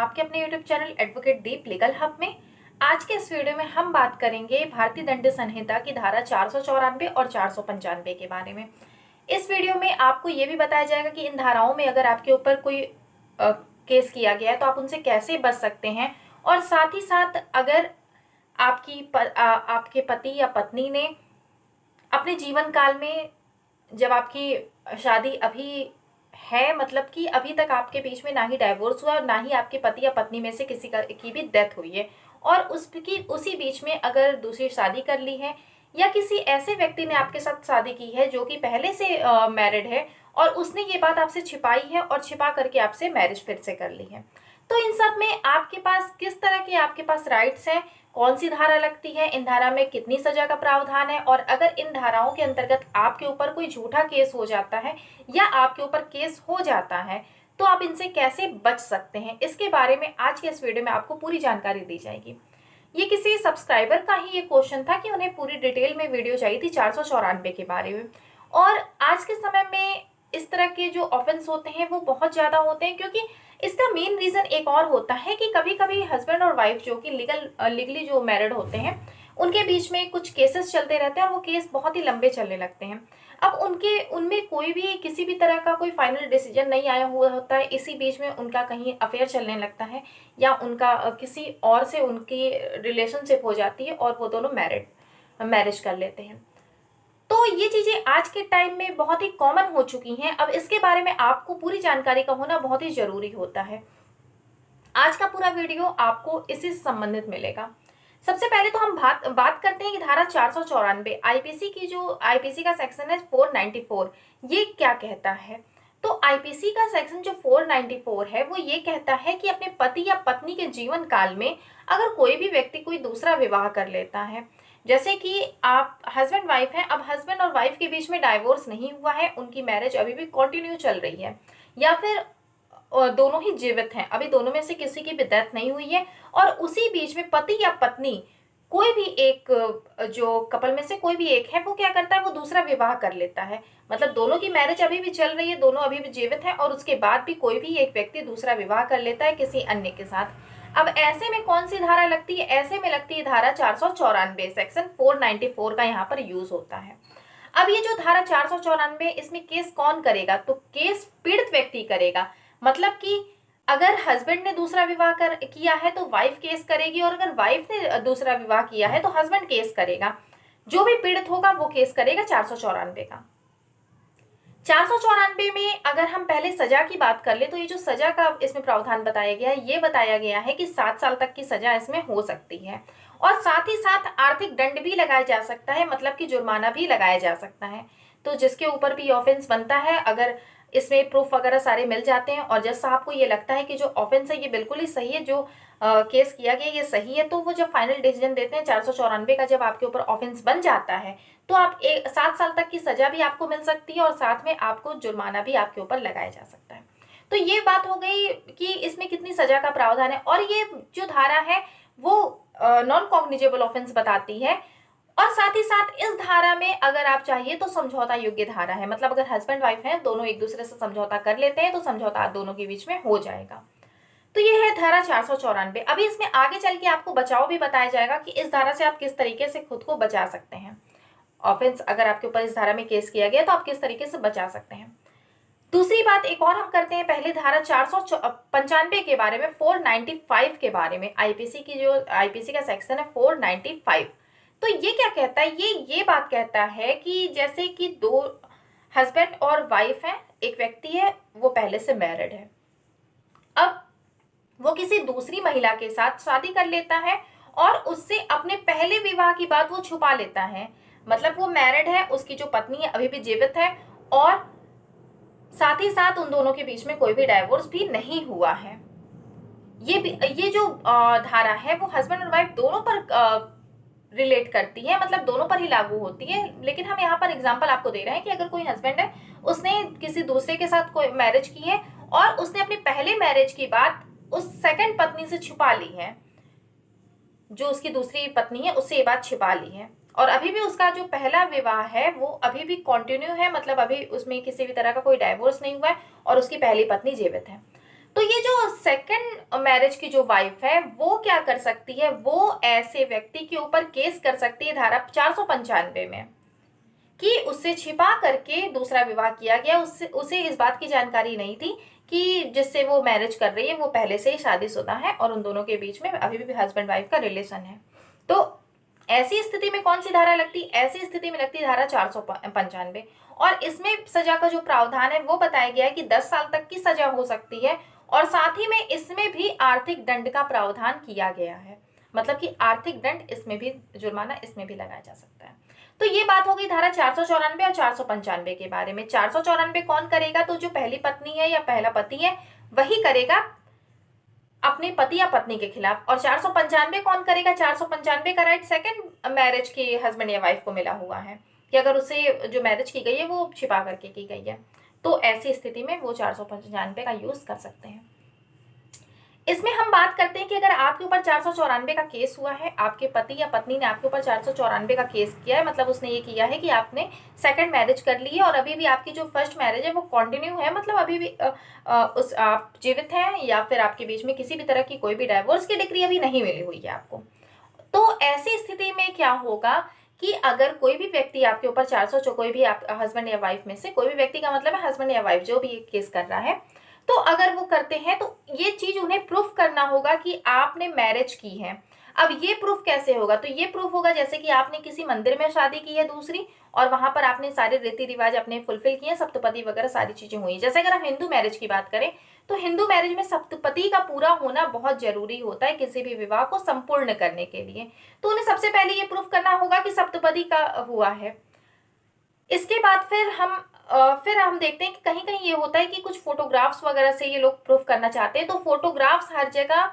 आपके अपने YouTube channel advocate दीप legal hub में। आज के इस वीडियो में हम बात करेंगे भारतीय दंड संहिता की धारा 494 और 495 के बारे में। इस वीडियो में आपको ये भी बताया जाएगा कि इन धाराओं में अगर आपके ऊपर कोई केस किया गया है तो आप उनसे कैसे बच सकते हैं, और साथ ही साथ अगर आपके पति या पत्नी ने अपने जीवन काल में, जब आपकी शादी अभी है, मतलब कि अभी तक आपके बीच में ना ही डाइवोर्स हुआ और ना ही आपके पति या पत्नी में से किसी की भी डेथ हुई है, और उसी बीच में अगर दूसरी शादी कर ली है, या किसी ऐसे व्यक्ति ने आपके साथ शादी की है जो कि पहले से मैरिड है और उसने ये बात आपसे छिपाई है और छिपा करके आपसे मैरिज फिर से कर ली है, तो इन सब में आपके पास किस तरह के आपके पास राइट्स हैं, कौन सी धारा लगती है, इन धारा में कितनी सजा का प्रावधान है, और अगर इन धाराओं के अंतर्गत आपके ऊपर कोई झूठा केस हो जाता है या आपके ऊपर केस हो जाता है तो आप इनसे कैसे बच सकते हैं, इसके बारे में आज के इस वीडियो में आपको पूरी जानकारी दी जाएगी। ये किसी सब्सक्राइबर का ही ये क्वेश्चन था कि उन्हें पूरी डिटेल में वीडियो चाहिए थी 494 के बारे में, और आज के समय में इस तरह के जो ऑफेंस होते हैं वो बहुत ज़्यादा होते हैं, क्योंकि इसका मेन रीज़न एक और होता है कि कभी कभी हस्बैंड और वाइफ जो कि लीगली जो मैरिड होते हैं उनके बीच में कुछ केसेस चलते रहते हैं और वो केस बहुत ही लंबे चलने लगते हैं। अब उनमें कोई भी किसी भी तरह का कोई फाइनल डिसीजन नहीं आया हुआ होता है, इसी बीच में उनका कहीं अफेयर चलने लगता है या उनका किसी और से उनकी रिलेशनशिप हो जाती है और वो दोनों मैरिज कर लेते हैं। तो ये चीज़ें आज के टाइम में बहुत ही कॉमन हो चुकी हैं। अब इसके बारे में आपको पूरी जानकारी का होना बहुत ही ज़रूरी होता है। आज का पूरा वीडियो आपको इसी से संबंधित मिलेगा। सबसे पहले तो हम बात करते हैं कि धारा 494 आईपीसी का सेक्शन है 494, ये क्या कहता है। तो आईपीसी का सेक्शन जो 494 है वो ये कहता है कि अपने पति या पत्नी के जीवन काल में अगर कोई भी व्यक्ति कोई दूसरा विवाह कर लेता है, जैसे कि आप हस्बैंड वाइफ हैं, अब हस्बैंड और वाइफ के बीच में डाइवोर्स नहीं हुआ है, उनकी मैरिज अभी भी कंटिन्यू चल रही है, या फिर दोनों ही जीवित हैं, अभी दोनों में से किसी की भी डेथ नहीं हुई है, और उसी बीच में पति या पत्नी कोई भी एक, जो कपल में से कोई भी एक है, वो क्या करता है, वो दूसरा विवाह कर लेता है, मतलब दोनों की मैरिज अभी भी चल रही है, दोनों अभी भी जीवित हैं, और उसके बाद भी कोई भी एक व्यक्ति दूसरा विवाह कर लेता है किसी अन्य के साथ। अब ऐसे में कौन सी धारा लगती है, ऐसे में लगती है धारा 494, सेक्शन 494 का यहाँ पर यूज होता है। अब ये जो धारा 494, इसमें केस कौन करेगा, तो केस पीड़ित व्यक्ति करेगा, मतलब कि अगर हस्बैंड ने दूसरा विवाह किया है तो वाइफ केस करेगी, और अगर वाइफ ने दूसरा विवाह किया है तो हस्बैंड केस करेगा। जो भी पीड़ित होगा वो केस करेगा 494 का। 494 में अगर हम पहले सजा की बात कर ले तो ये जो सजा का इसमें प्रावधान बताया गया है, ये बताया गया है कि 7 साल तक की सजा इसमें हो सकती है, और साथ ही साथ आर्थिक दंड भी लगाया जा सकता है, मतलब कि जुर्माना भी लगाया जा सकता है। तो जिसके ऊपर भी ऑफेंस बनता है, अगर इसमें प्रूफ वगैरह सारे मिल जाते हैं और जज साहब को ये लगता है कि जो ऑफेंस है ये बिल्कुल ही सही है, जो केस किया गया ये सही है, तो वो जब फाइनल डिसीजन देते हैं 494 का, जब आपके ऊपर ऑफेंस बन जाता है तो आप 7 साल तक की सजा भी आपको मिल सकती है, और साथ में आपको जुर्माना भी आपके ऊपर लगाया जा सकता है। तो ये बात हो गई कि इसमें कितनी सजा का प्रावधान है, और ये जो धारा है वो नॉन कॉग्निजेबल ऑफेंस बताती है, और साथ ही साथ इस धारा में अगर आप चाहिए तो समझौता योग्य धारा है, मतलब अगर हस्बैंड वाइफ हैं दोनों एक दूसरे से समझौता कर लेते हैं तो समझौता दोनों के बीच में हो जाएगा। तो ये है धारा 494। अभी इसमें आगे चल के आपको बचाव भी बताया जाएगा कि इस धारा से आप किस तरीके से खुद को बचा सकते हैं। ऑफेंस अगर आपके ऊपर इस धारा में केस किया गया तो आप किस तरीके से बचा सकते हैं। दूसरी बात एक और हम करते हैं, पहले धारा 495 के बारे में, 495 के बारे में। आईपीसी का सेक्शन है 495। तो ये क्या कहता है, ये बात कहता है कि जैसे कि दो हस्बैंड और वाइफ हैं, एक व्यक्ति है वो पहले से मैरिड है, अब वो किसी दूसरी महिला के साथ शादी कर लेता है और उससे अपने पहले विवाह की बात वो छुपा लेता है, मतलब वो मैरिड है, उसकी जो पत्नी है अभी भी जीवित है, और साथ ही साथ उन दोनों के बीच में कोई भी डाइवोर्स भी नहीं हुआ है। ये जो धारा है वो हस्बैंड और वाइफ दोनों पर रिलेट करती है, मतलब दोनों पर ही लागू होती है, लेकिन हम यहाँ पर एग्जांपल आपको दे रहे हैं कि अगर कोई हस्बैंड है, उसने किसी दूसरे के साथ कोई मैरिज की है और उसने अपनी पहले मैरिज की बात उस सेकंड पत्नी से छुपा ली है, जो उसकी दूसरी पत्नी है उससे ये बात छिपा ली है, और अभी भी उसका जो पहला विवाह है वो अभी भी कंटिन्यू है, मतलब अभी उसमें किसी भी तरह का कोई डाइवोर्स नहीं हुआ है और उसकी पहली पत्नी जीवित है। तो ये जो सेकंड मैरिज की जो वाइफ है वो क्या कर सकती है, वो ऐसे व्यक्ति के ऊपर केस कर सकती है धारा 495 में कि उससे छिपा करके दूसरा विवाह किया गया, उसे इस बात की जानकारी नहीं थी कि जिससे वो मैरिज कर रही है वो पहले से ही शादीशुदा है और उन दोनों के बीच में अभी भी हस्बैंड वाइफ का रिलेशन है। तो ऐसी स्थिति में कौन सी धारा लगती, ऐसी स्थिति में लगती धारा 495। और इसमें सजा का जो प्रावधान है वो बताया गया है कि 10 साल तक की सजा हो सकती है और साथ ही में इसमें भी आर्थिक दंड का प्रावधान किया गया है, मतलब कि आर्थिक दंड इसमें भी, जुर्माना इसमें भी लगाया जा सकता है। तो ये बात हो गई धारा 494 और 495 के बारे में। 494 कौन करेगा, तो जो पहली पत्नी है या पहला पति है वही करेगा अपने पति या पत्नी के खिलाफ। और 495 कौन करेगा, 495 का राइट सेकंड मैरिज के हस्बैंड या वाइफ को मिला हुआ है कि अगर उसे जो मैरिज की गई है वो छिपा करके की गई है, तो ऐसी स्थिति में वो 495 का यूज कर सकते हैं। इसमें हम बात करते हैं कि अगर आपके ऊपर 494 का केस हुआ है, आपके पति या पत्नी ने आपके ऊपर 494 का केस किया है, मतलब उसने ये किया है कि आपने सेकंड मैरिज कर ली है और अभी भी आपकी जो फर्स्ट मैरिज है वो कंटिन्यू है, मतलब अभी भी उस आप जीवित हैं या फिर आपके बीच में किसी भी तरह की कोई भी डाइवोर्स की डिग्री अभी नहीं मिली हुई है आपको। तो ऐसी स्थिति में क्या होगा कि अगर कोई भी व्यक्ति आपके ऊपर 400 कोई भी आप हस्बैंड या वाइफ में से कोई भी व्यक्ति का मतलब है हस्बैंड या वाइफ जो भी केस कर रहा है, तो अगर वो करते हैं तो ये चीज उन्हें प्रूफ करना होगा कि आपने मैरिज की है। अब ये प्रूफ कैसे होगा, तो ये प्रूफ होगा जैसे कि आपने किसी मंदिर में शादी की है दूसरी और वहां पर आपने सारे रीति रिवाज अपने फुलफिल किए, सप्तपदी वगैरह सारी चीजें हुई। जैसे अगर हम हिंदू मैरिज की बात करें तो हिंदू मैरिज में सप्तपदी का पूरा होना बहुत जरूरी होता है किसी भी विवाह को संपूर्ण करने के लिए। तो उन्हें सबसे पहले ये प्रूफ करना होगा कि सप्तपदी का हुआ है। इसके बाद फिर हम देखते हैं कि कहीं कहीं ये होता है कि कुछ फोटोग्राफ्स वगैरह से ये लोग प्रूफ करना चाहते हैं, तो फोटोग्राफ्स हर जगह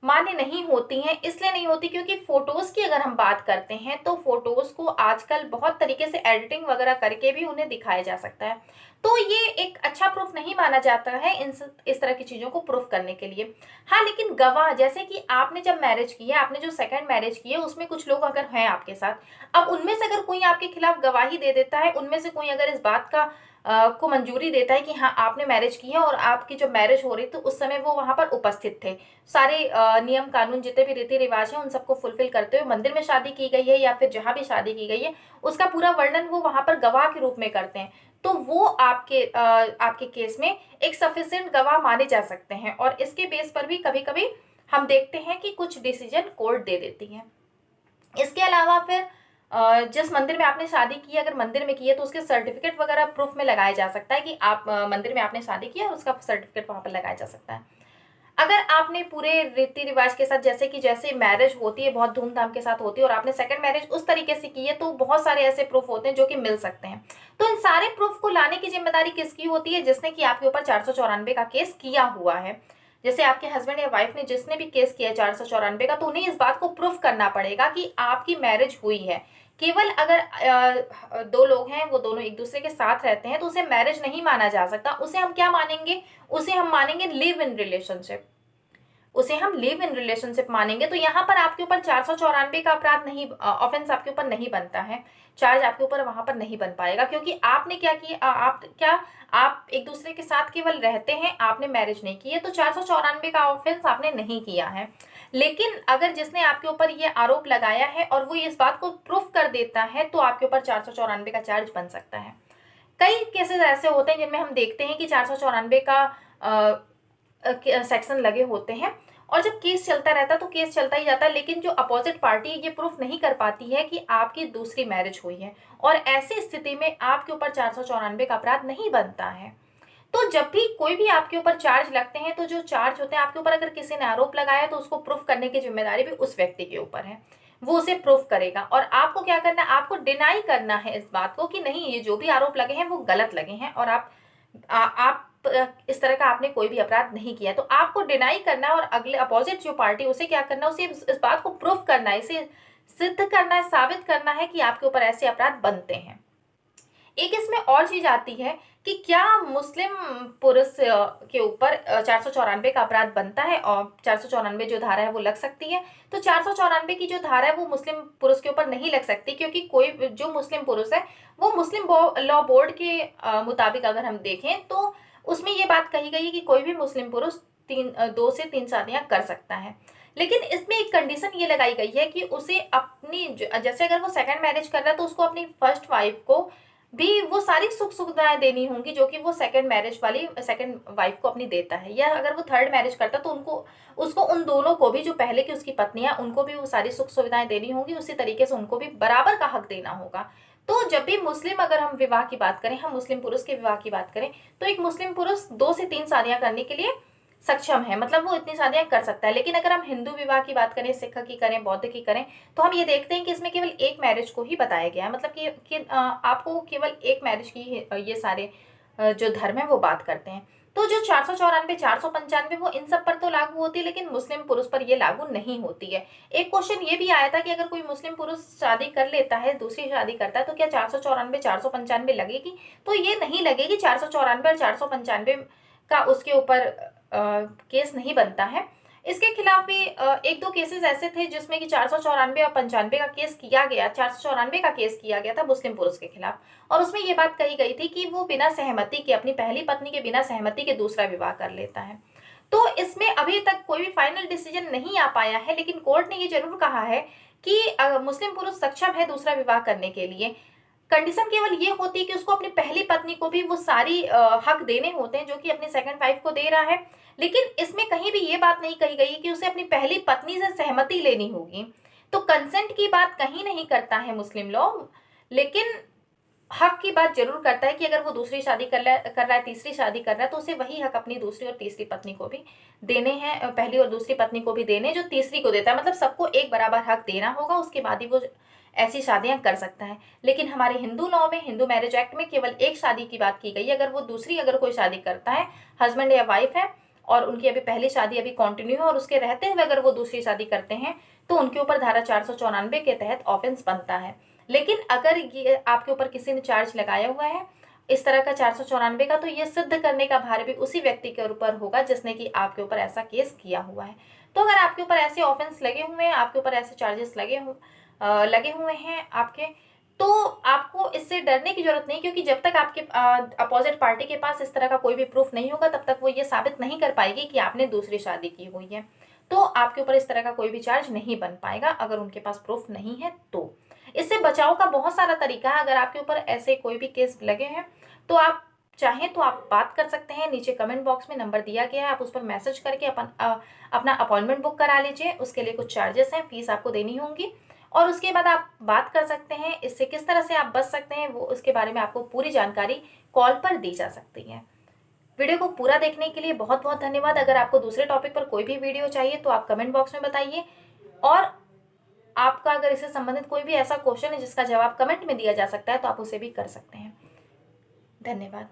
मान्य नहीं होती हैं। इसलिए नहीं होती क्योंकि फोटोज की अगर हम बात करते हैं तो फोटोज को आजकल बहुत तरीके से एडिटिंग वगैरह करके भी उन्हें दिखाया जा सकता है, तो ये एक अच्छा प्रूफ नहीं माना जाता है इस तरह की चीजों को प्रूफ करने के लिए। हाँ, लेकिन गवाह, जैसे कि आपने जब मैरिज की है, आपने जो सेकंड मैरिज की है उसमें कुछ लोग अगर हैं आपके साथ, अब उनमें से अगर कोई आपके खिलाफ गवाही दे देता है, उनमें से कोई अगर इस बात का को मंजूरी देता है कि हाँ आपने मैरिज की है और आपकी जो मैरिज हो रही थी उस समय वो वहां पर उपस्थित थे, सारे नियम कानून जितने भी रीति रिवाज हैं उन सबको फुलफिल करते हुए मंदिर में शादी की गई है या फिर जहां भी शादी की गई है उसका पूरा वर्णन वो वहां पर गवाह के रूप में करते हैं, तो वो आपके केस में एक सफिशिएंट गवाह माने जा सकते हैं। और इसके बेस पर भी कभी कभी हम देखते हैं कि कुछ डिसीजन कोर्ट दे देती है। इसके अलावा फिर जिस मंदिर में आपने शादी की है, अगर मंदिर में की है तो उसके सर्टिफिकेट वगैरह प्रूफ में लगाया जा सकता है कि आप मंदिर में आपने शादी की है, उसका सर्टिफिकेट वहां पर लगाया जा सकता है। अगर आपने पूरे रीति रिवाज के साथ, जैसे मैरिज होती है बहुत धूमधाम के साथ होती है और आपने सेकंड मैरिज उस तरीके से की है, तो बहुत सारे ऐसे प्रूफ होते हैं जो कि मिल सकते हैं। तो इन सारे प्रूफ को लाने की जिम्मेदारी किसकी होती है, जिसने कि आपके ऊपर 494 का केस किया हुआ है। जैसे आपके हस्बैंड या वाइफ ने जिसने भी केस किया है 494 का, तो उन्हें इस बात को प्रूफ करना पड़ेगा कि आपकी मैरिज हुई है। केवल अगर दो लोग हैं वो दोनों एक दूसरे के साथ रहते हैं तो उसे मैरिज नहीं माना जा सकता, उसे हम क्या मानेंगे, उसे हम मानेंगे लिव इन रिलेशनशिप, उसे हम लिव इन रिलेशनशिप मानेंगे। तो यहाँ पर आपके ऊपर 494 का अपराध नहीं, ऑफेंस आपके ऊपर नहीं बनता है, चार्ज आपके ऊपर वहां पर नहीं बन पाएगा, क्योंकि आपने क्या किया, आप एक दूसरे के साथ केवल रहते हैं, आपने मैरिज नहीं की है, तो 494 का ऑफेंस आपने नहीं किया है। लेकिन अगर जिसने आपके ऊपर ये आरोप लगाया है और वो इस बात को प्रूफ कर देता है तो आपके ऊपर 494 का चार्ज बन सकता है। कई केसेस ऐसे होते हैं जिनमें हम देखते हैं कि 494 का सेक्शन लगे होते हैं और जब केस चलता रहता है तो केस चलता ही जाता है, लेकिन जो अपोजिट पार्टी ये प्रूफ नहीं कर पाती है कि आपकी दूसरी मैरिज हुई है, और ऐसी स्थिति में आपके ऊपर 494 का अपराध नहीं बनता है। तो जब भी कोई भी आपके ऊपर चार्ज लगते हैं तो जो चार्ज होते हैं आपके ऊपर, अगर किसी ने आरोप लगाया तो उसको प्रूफ करने की जिम्मेदारी भी उस व्यक्ति के ऊपर है, वो उसे प्रूफ करेगा। और आपको क्या करना है, आपको डिनाई करना है इस बात को कि नहीं, ये जो भी आरोप लगे हैं वो गलत लगे हैं और आप इस तरह का आपने कोई भी अपराध नहीं किया। तो आपको डिनाई करना है और अगले अपोजिट जो पार्टी उसे क्या करना है, उसे इस बात को प्रूफ करना है, इसे सिद्ध करना है, साबित करना है कि आपके ऊपर ऐसे अपराध बनते हैं। एक इसमें और चीज आती है कि क्या मुस्लिम पुरुष के ऊपर 494 का अपराध बनता है और 494 जो धारा है वो लग सकती है। तो 494 की जो धारा है वो मुस्लिम पुरुष के ऊपर नहीं लग सकती, क्योंकि कोई जो मुस्लिम पुरुष है वो मुस्लिम लॉ बोर्ड के मुताबिक अगर हम देखें तो उसमें ये बात कही गई है कि कोई भी मुस्लिम पुरुष 2 से 3 शादियां कर सकता है। लेकिन इसमें एक कंडीशन ये लगाई गई है कि उसे अपनी जैसे अगर वो सेकंड मैरिज कर रहा है तो उसको अपनी फर्स्ट वाइफ को भी वो सारी सुख सुविधाएं देनी होंगी जो कि वो सेकंड वाइफ को अपनी देता है। या अगर वो थर्ड मैरिज करता है तो उसको उन दोनों को भी, जो पहले की उसकी पत्नियां, उनको भी वो सारी सुख सुविधाएं देनी होंगी। उसी तरीके से उनको भी बराबर का हक देना होगा। तो जब भी मुस्लिम, अगर हम विवाह की बात करें, हम मुस्लिम पुरुष के विवाह की बात करें, तो एक मुस्लिम पुरुष 2 से 3 शादियां करने के लिए सक्षम है, मतलब वो इतनी शादियां कर सकता है। लेकिन अगर हम हिंदू विवाह की बात करें, सिख की करें, बौद्ध की करें, तो हम ये देखते हैं कि इसमें केवल एक मैरिज को ही बताया गया है। मतलब कि आपको केवल एक मैरिज की ये सारे जो धर्म है वो बात करते हैं। तो जो 494, 495 वो इन सब पर तो लागू होती है, लेकिन मुस्लिम पुरुष पर ये लागू नहीं होती है। एक क्वेश्चन ये भी आया था कि अगर कोई मुस्लिम पुरुष शादी कर लेता है, दूसरी शादी करता है, तो क्या 494, 495 लगेगी? तो ये नहीं लगेगी। 494 और 495 का उसके ऊपर केस नहीं बनता है। इसके खिलाफ भी एक दो केसेस ऐसे थे जिसमें कि 494 और 95 का केस किया गया। 494 का केस किया गया था मुस्लिम पुरुष के खिलाफ, और उसमें ये बात कही गई थी कि वो बिना सहमति के, अपनी पहली पत्नी के बिना सहमति के दूसरा विवाह कर लेता है। तो इसमें अभी तक कोई भी फाइनल डिसीजन नहीं आ पाया है, लेकिन कोर्ट ने ये जरूर कहा है कि मुस्लिम पुरुष सक्षम है दूसरा विवाह करने के लिए। कंडीशन केवल ये होती है कि उसको अपनी पहली पत्नी को भी वो सारी हक देने होते हैं जो कि अपनी सेकंड वाइफ को दे रहा है। लेकिन इसमें कहीं भी ये बात नहीं कही गई है कि उसे अपनी पहली पत्नी से सहमति लेनी होगी। तो कंसेंट की बात कहीं नहीं करता है मुस्लिम लॉ, लेकिन हक की बात जरूर करता है कि अगर वो दूसरी शादी कर रहा है, तीसरी शादी कर रहा है, तो उसे वही हक अपनी दूसरी और तीसरी पत्नी को भी देने हैं, पहली और दूसरी पत्नी को भी देने जो तीसरी को देता है। मतलब सबको एक बराबर हक देना होगा, उसके बाद ही वो ऐसी शादियां कर सकता है। लेकिन हमारे हिंदू लॉ में, हिंदू मैरिज एक्ट में केवल एक शादी की बात की गई है। अगर वो दूसरी अगर कोई शादी करता है, हस्बैंड या वाइफ है और उनकी अभी पहली शादी अभी कंटिन्यू है और उसके रहते हुए अगर वो दूसरी शादी करते हैं, तो उनके ऊपर धारा 494 के तहत ऑफेंस बनता है। लेकिन अगर ये आपके ऊपर किसी ने चार्ज लगाया हुआ है इस तरह का 494 का, तो ये सिद्ध करने का भार भी उसी व्यक्ति के ऊपर होगा जिसने कि आपके ऊपर ऐसा केस किया हुआ है। तो अगर आपके ऊपर ऐसे ऑफेंस लगे हुए हैं, आपके ऊपर ऐसे चार्जेस लगे हुए हैं आपके, तो आपको इससे डरने की जरूरत नहीं, क्योंकि जब तक आपके अपोजिट पार्टी के पास इस तरह का कोई भी प्रूफ नहीं होगा तब तक वो ये साबित नहीं कर पाएगी कि आपने दूसरी शादी की हुई है। तो आपके ऊपर इस तरह का कोई भी चार्ज नहीं बन पाएगा अगर उनके पास प्रूफ नहीं है। तो इससे बचाव का बहुत सारा तरीका है। अगर आपके ऊपर ऐसे कोई भी केस लगे हैं तो आप चाहें तो आप बात कर सकते हैं। नीचे कमेंट बॉक्स में नंबर दिया गया है, आप उस पर मैसेज करके अपना अपॉइंटमेंट बुक करा लीजिए। उसके लिए कुछ चार्जेस हैं, फीस आपको देनी होंगी, और उसके बाद आप बात कर सकते हैं। इससे किस तरह से आप बच सकते हैं वो उसके बारे में आपको पूरी जानकारी कॉल पर दी जा सकती है। वीडियो को पूरा देखने के लिए बहुत बहुत धन्यवाद। अगर आपको दूसरे टॉपिक पर कोई भी वीडियो चाहिए तो आप कमेंट बॉक्स में बताइए, और आपका अगर इससे संबंधित कोई भी ऐसा क्वेश्चन है जिसका जवाब कमेंट में दिया जा सकता है तो आप उसे भी कर सकते हैं। धन्यवाद।